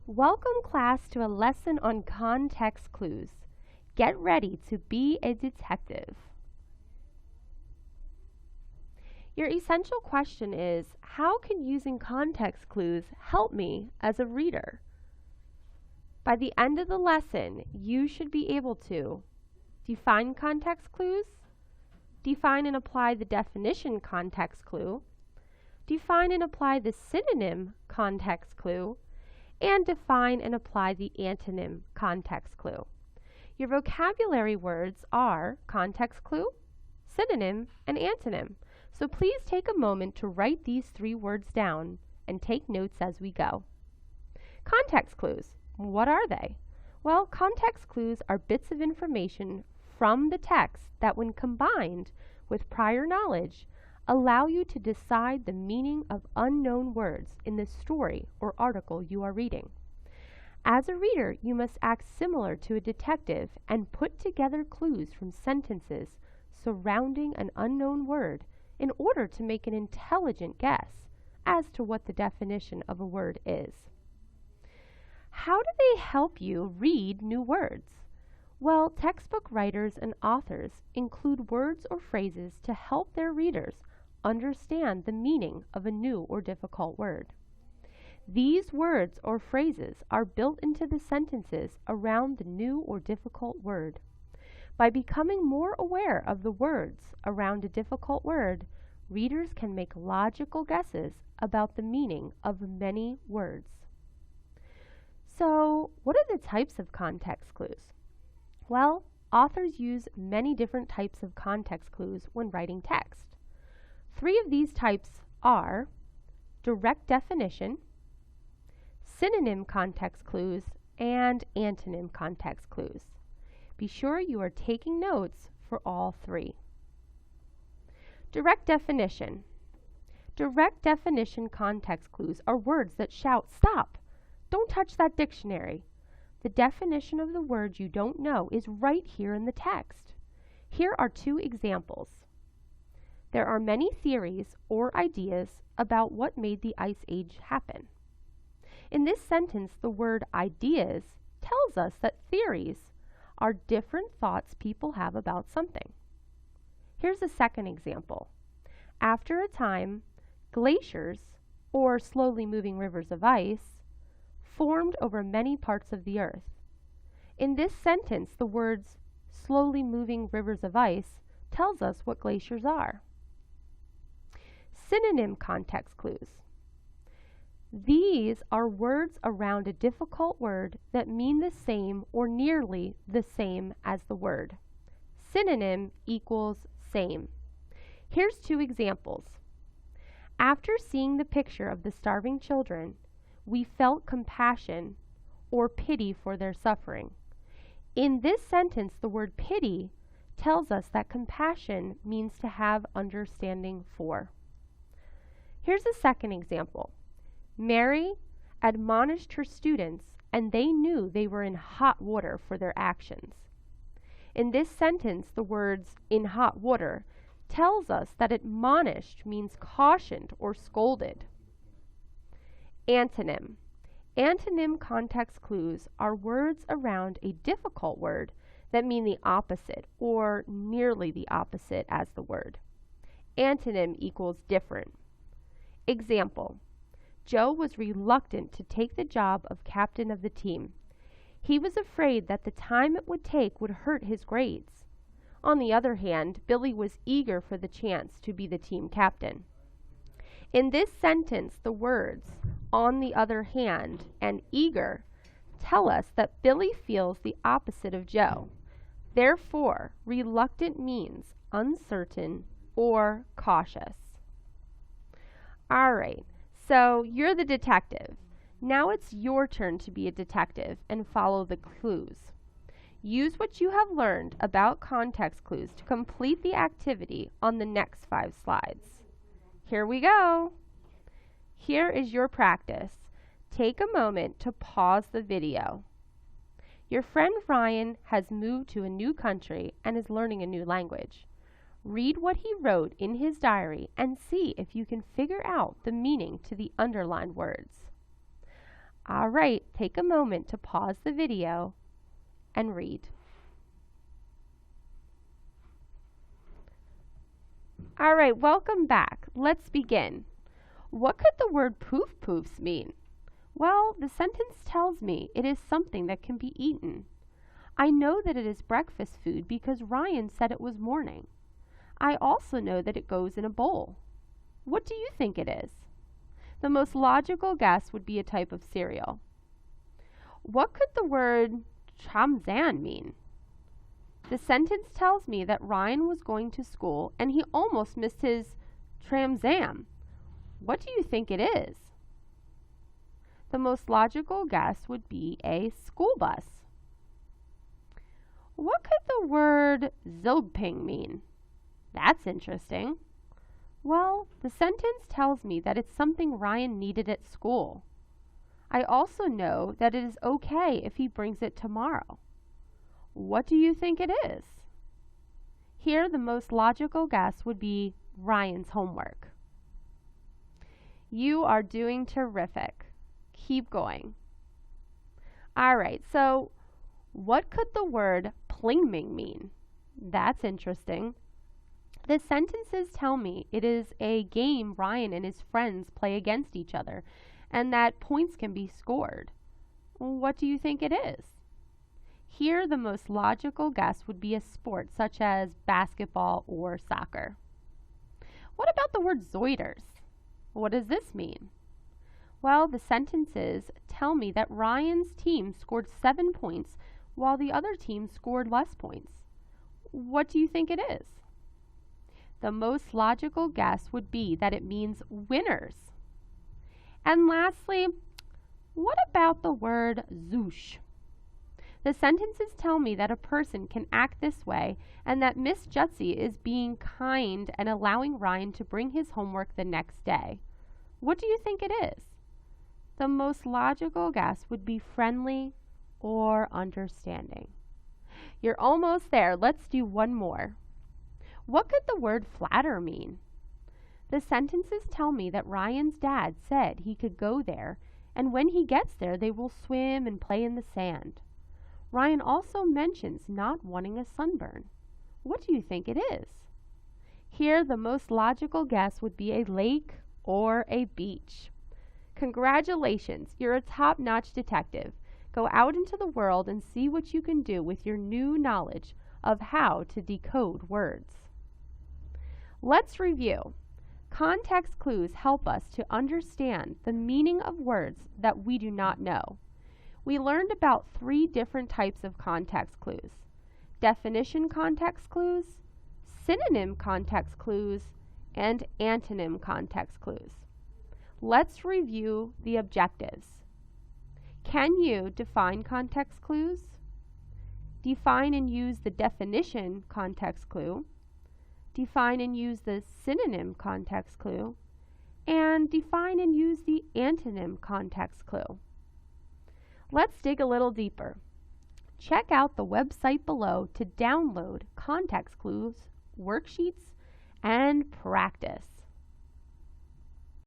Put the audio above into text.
Welcome, class, to a lesson on context clues. Get ready to be a detective. Your essential question is, how can using context clues help me as a reader? By the end of the lesson, you should be able to define context clues, define and apply the definition context clue, define and apply the synonym context clue, and define and apply the antonym context clue. Your vocabulary words are context clue, synonym, and antonym. So please take a moment to write these 3 words down and take notes as we go. Context clues. What are they? Well, context clues are bits of information from the text that, when combined with prior knowledge, allow you to decide the meaning of unknown words in the story or article you are reading. As a reader, you must act similar to a detective and put together clues from sentences surrounding an unknown word in order to make an intelligent guess as to what the definition of a word is. How do they help you read new words? Well, textbook writers and authors include words or phrases to help their readers understand the meaning of a new or difficult word. These words or phrases are built into the sentences around the new or difficult word. By becoming more aware of the words around a difficult word, readers can make logical guesses about the meaning of many words. So, what are the types of context clues? Well, authors use many different types of context clues when writing text. 3 of these types are direct definition, synonym context clues, and antonym context clues. Be sure you are taking notes for all 3. Direct definition. Direct definition context clues are words that shout, "Stop! Don't touch that dictionary." The definition of the word you don't know is right here in the text. Here are 2 examples. There are many theories or ideas about what made the Ice Age happen. In this sentence, the word ideas tells us that theories are different thoughts people have about something. Here's a second example. After a time, glaciers, or slowly moving rivers of ice, formed over many parts of the earth. In this sentence, the words slowly moving rivers of ice tells us what glaciers are. Synonym context clues. These are words around a difficult word that mean the same or nearly the same as the word. Synonym equals same. Here's 2 examples. After seeing the picture of the starving children, we felt compassion or pity for their suffering. In this sentence, the word pity tells us that compassion means to have understanding for. Here's a second example. Mary admonished her students, and they knew they were in hot water for their actions. In this sentence, the words "in hot water" tells us that admonished means cautioned or scolded. Antonym. Antonym context clues are words around a difficult word that mean the opposite or nearly the opposite as the word. Antonym equals different. Example. Joe was reluctant to take the job of captain of the team. He was afraid that the time it would take would hurt his grades. On the other hand, Billy was eager for the chance to be the team captain. In this sentence, the words "on the other hand" and "eager" tell us that Billy feels the opposite of Joe. Therefore, reluctant means uncertain or cautious. All right, so you're the detective. Now it's your turn to be a detective and follow the clues. Use what you have learned about context clues to complete the activity on the next 5 slides. Here we go. Here is your practice. Take a moment to pause the video. Your friend Ryan has moved to a new country and is learning a new language. Read what he wrote in his diary and see if you can figure out the meaning to the underlined words. All right, take a moment to pause the video and read. All right, welcome back. Let's begin. What could the word poof poofs mean? Well, the sentence tells me it is something that can be eaten. I know that it is breakfast food because Ryan said it was morning. I also know that it goes in a bowl. What do you think it is? The most logical guess would be a type of cereal. What could the word tramzan mean? The sentence tells me that Ryan was going to school and he almost missed his tramzam. What do you think it is? The most logical guess would be a school bus. What could the word zilgping mean? That's interesting. Well, the sentence tells me that it's something Ryan needed at school. I also know that it is okay if he brings it tomorrow. What do you think it is? Here, the most logical guess would be Ryan's homework. You are doing terrific. Keep going. All right, so what could the word plingming mean? That's interesting. The sentences tell me it is a game Ryan and his friends play against each other and that points can be scored. What do you think it is? Here, the most logical guess would be a sport such as basketball or soccer. What about the word zoiders? What does this mean? Well, the sentences tell me that Ryan's team scored 7 points while the other team scored less points. What do you think it is? The most logical guess would be that it means winners. And lastly, what about the word zoosh? The sentences tell me that a person can act this way and that Miss Jutzi is being kind and allowing Ryan to bring his homework the next day. What do you think it is? The most logical guess would be friendly or understanding. You're almost there. Let's do one more. What could the word flatter mean? The sentences tell me that Ryan's dad said he could go there, and when he gets there, they will swim and play in the sand. Ryan also mentions not wanting a sunburn. What do you think it is? Here, the most logical guess would be a lake or a beach. Congratulations, you're a top-notch detective. Go out into the world and see what you can do with your new knowledge of how to decode words. Let's review. Context clues help us to understand the meaning of words that we do not know. We learned about 3 different types of context clues: definition context clues, synonym context clues, and antonym context clues. Let's review the objectives. Can you define context clues? Define and use the definition context clue. Define and use the synonym context clue. And define and use the antonym context clue. Let's dig a little deeper. Check out the website below to download context clues, worksheets, and practice.